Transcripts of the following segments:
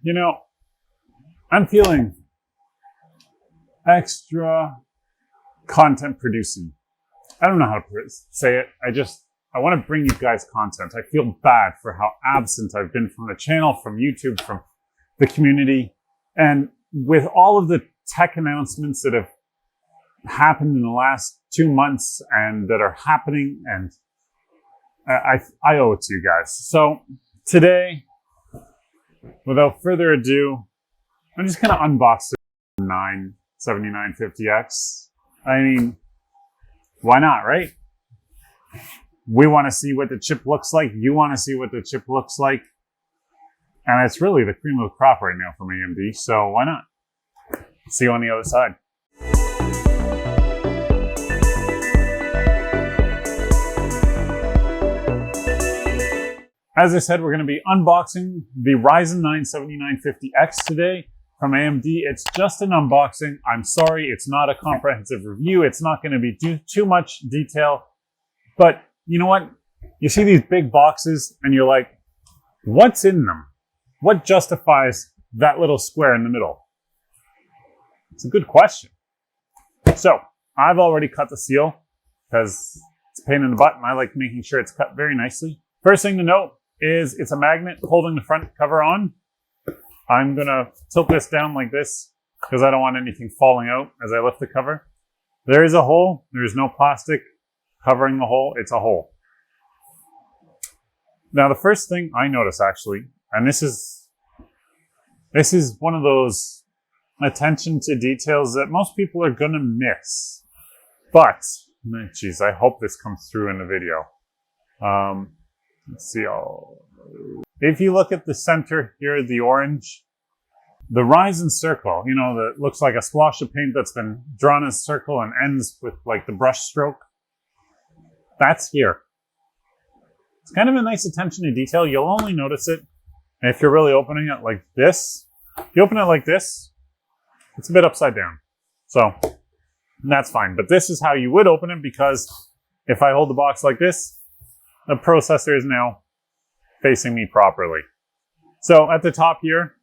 You know, I'm feeling extra content producing. I don't know how to say it. I want to bring you guys content. I feel bad for how absent I've been from the channel, from YouTube, from the community. And with all of the tech announcements that have happened in the last 2 months and that are happening, and I owe it to you guys. So today, without further ado, I'm just going to unbox the 7950X. I mean, why not, right? We want to see what the chip looks like. You want to see what the chip looks like. And it's really the cream of the crop right now from AMD, so why not? See you on the other side. As I said, we're going to be unboxing the Ryzen 9 7950X today from AMD. It's just an unboxing. I'm sorry, it's not a comprehensive review. It's not going to be too much detail. But you know what? You see these big boxes and you're like, what's in them? What justifies that little square in the middle? It's a good question. So I've already cut the seal because it's a pain in the butt and I like making sure it's cut very nicely. First thing to note is it's a magnet holding the front cover on. I'm going to tilt this down like this because I don't want anything falling out as I lift the cover. There is a hole. There's no plastic covering the hole. It's a hole. Now, the first thing I notice actually, and this is one of those attention to details that most people are going to miss. But, geez, I hope this comes through in the video. Let's see. If you look at the center here, the orange, the Ryzen circle, you know, that looks like a splash of paint that's been drawn as a circle and ends with like the brush stroke. That's here. It's kind of a nice attention to detail. You'll only notice it if you're really opening it like this. If you open it like this, it's a bit upside down. So that's fine. But this is how you would open it, because if I hold the box like this, the processor is now facing me properly. So at the top here,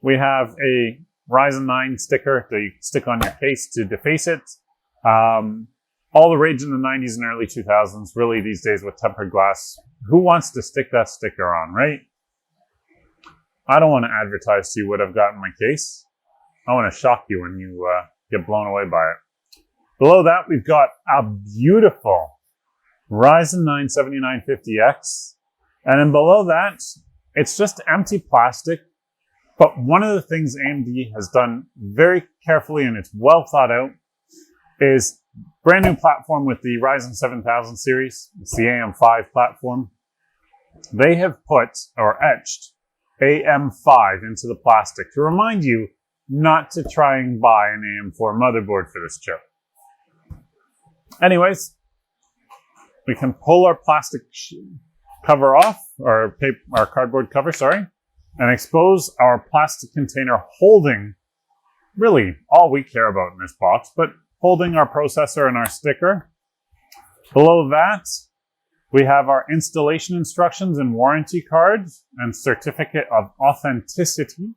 we have a Ryzen 9 sticker that you stick on your case to deface it. All the rage in the 90s and early 2000s, really these days with tempered glass. Who wants to stick that sticker on, right? I don't want to advertise to you what I've got in my case. I want to shock you when you get blown away by it. Below that, we've got a beautiful Ryzen 9 7950X. And then below that, it's just empty plastic. But one of the things AMD has done very carefully, and it's well thought out, is brand new platform with the Ryzen 7000 series. It's the AM5 platform. They have put or etched AM5 into the plastic to remind you not to try and buy an AM4 motherboard for this chip. Anyways, we can pull our plastic cover off, or our cardboard cover, sorry, and expose our plastic container holding really all we care about in this box, but holding our processor and our sticker. Below that, we have our installation instructions and warranty card and certificate of authenticity.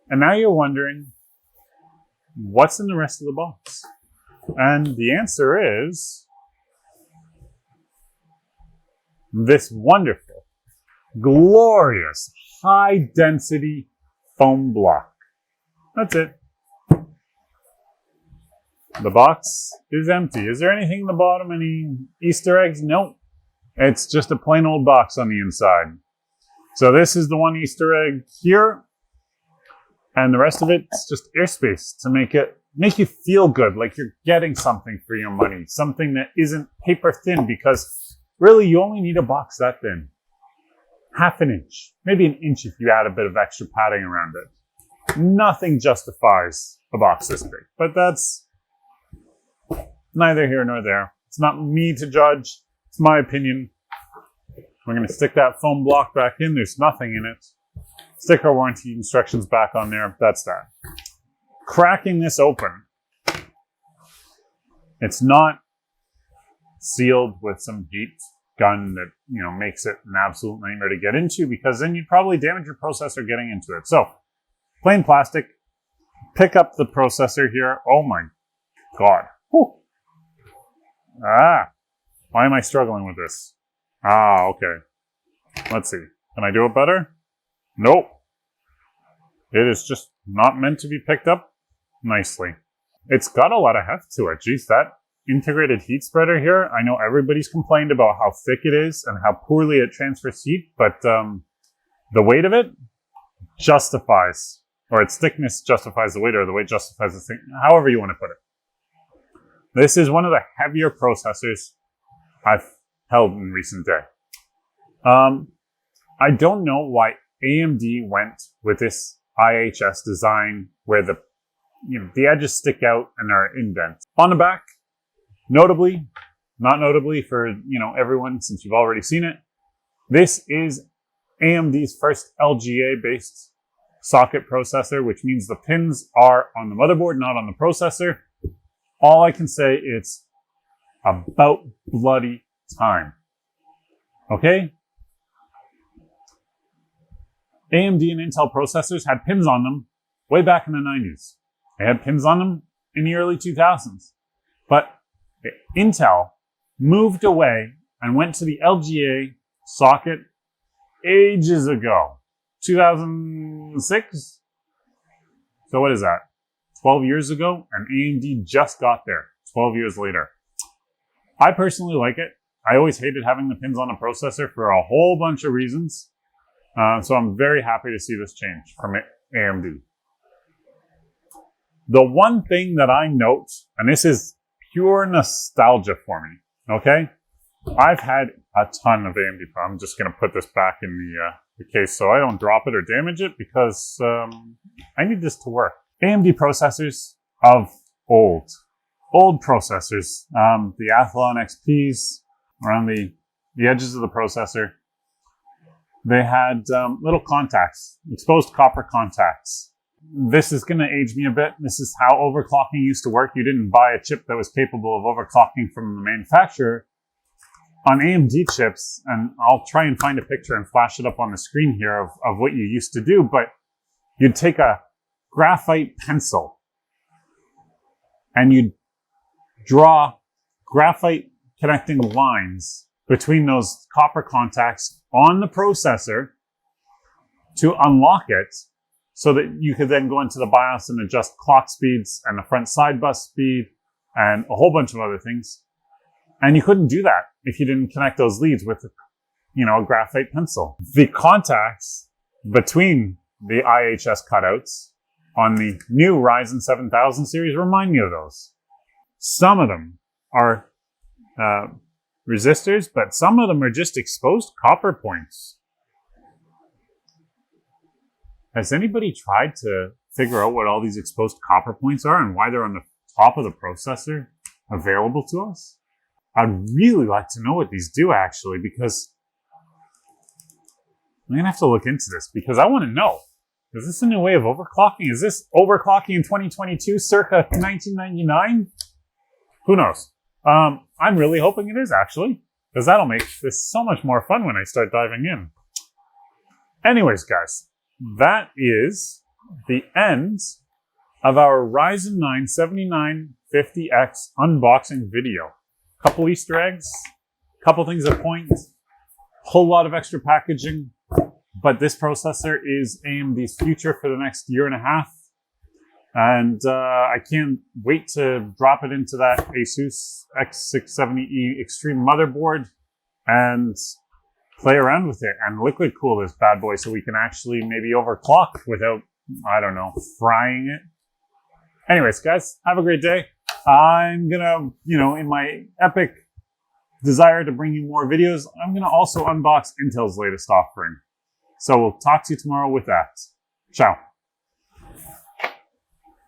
And now you're wondering, what's in the rest of the box? And the answer is this wonderful, glorious, high-density foam block. That's it. The box is empty. Is there anything in the bottom? Any Easter eggs? Nope. It's just a plain old box on the inside. So this is the one Easter egg here. And the rest of it's just airspace to make you feel good, like you're getting something for your money. Something that isn't paper thin, because really you only need a box that thin. Half an inch, maybe an inch if you add a bit of extra padding around it. Nothing justifies a box this big, but that's neither here nor there. It's not me to judge. It's my opinion. We're going to stick that foam block back in. There's nothing in it. Stick our warranty instructions back on there. That's that. Cracking this open. It's not sealed with some heat. gun that, you know, makes it an absolute nightmare to get into, because then you'd probably damage your processor getting into it. So, plain plastic. Pick up the processor here. Oh my God. Whew. Why am I struggling with this? Okay. Let's see. Can I do it better? Nope. It is just not meant to be picked up nicely. It's got a lot of heft to it. Geez, that integrated heat spreader here, I know everybody's complained about how thick it is and how poorly it transfers heat, but the weight of it justifies, or its thickness justifies the weight, or the weight justifies the thing, however you want to put it. This is one of the heavier processors I've held in recent day. I don't know why AMD went with this IHS design where the edges stick out and are indents. On the back, notably, not notably for everyone since you've already seen it, this is AMD's first LGA-based socket processor, which means the pins are on the motherboard, not on the processor. All I can say, it's about bloody time. Okay? AMD and Intel processors had pins on them way back in the 90s. They had pins on them in the early 2000s. But Intel moved away and went to the LGA socket ages ago. 2006? So what is that? 12 years ago? And AMD just got there 12 years later. I personally like it. I always hated having the pins on a processor for a whole bunch of reasons. So I'm very happy to see this change from AMD. The one thing that I note, and this is pure nostalgia for me, okay? I've had a ton of AMD. I'm just going to put this back in the case so I don't drop it or damage it, because I need this to work. AMD processors of old processors, the Athlon XPs around the edges of the processor, they had little contacts, exposed copper contacts. This is going to age me a bit. This is how overclocking used to work. You didn't buy a chip that was capable of overclocking from the manufacturer. On AMD chips, and I'll try and find a picture and flash it up on the screen here of what you used to do, but you'd take a graphite pencil and you'd draw graphite connecting lines between those copper contacts on the processor to unlock it, so that you could then go into the BIOS and adjust clock speeds and the front side bus speed and a whole bunch of other things. And you couldn't do that if you didn't connect those leads with, a graphite pencil. The contacts between the IHS cutouts on the new Ryzen 7000 series remind me of those. Some of them are resistors, but some of them are just exposed copper points. Has anybody tried to figure out what all these exposed copper points are and why they're on the top of the processor available to us? I'd really like to know what these do, actually, because I'm going to have to look into this, because I want to know. Is this a new way of overclocking? Is this overclocking in 2022 circa 1999? Who knows? I'm really hoping it is, actually, because that'll make this so much more fun when I start diving in. Anyways, guys, that is the end of our Ryzen 9 7950X unboxing video. Couple Easter eggs, couple things at point, whole lot of extra packaging, but this processor is AMD's future for the next year and a half. And I can't wait to drop it into that Asus X670E Extreme motherboard and play around with it and liquid cool this bad boy so we can actually maybe overclock without, I don't know, frying it. Anyways, guys, have a great day. I'm gonna, in my epic desire to bring you more videos, I'm gonna also unbox Intel's latest offering. So we'll talk to you tomorrow with that. Ciao.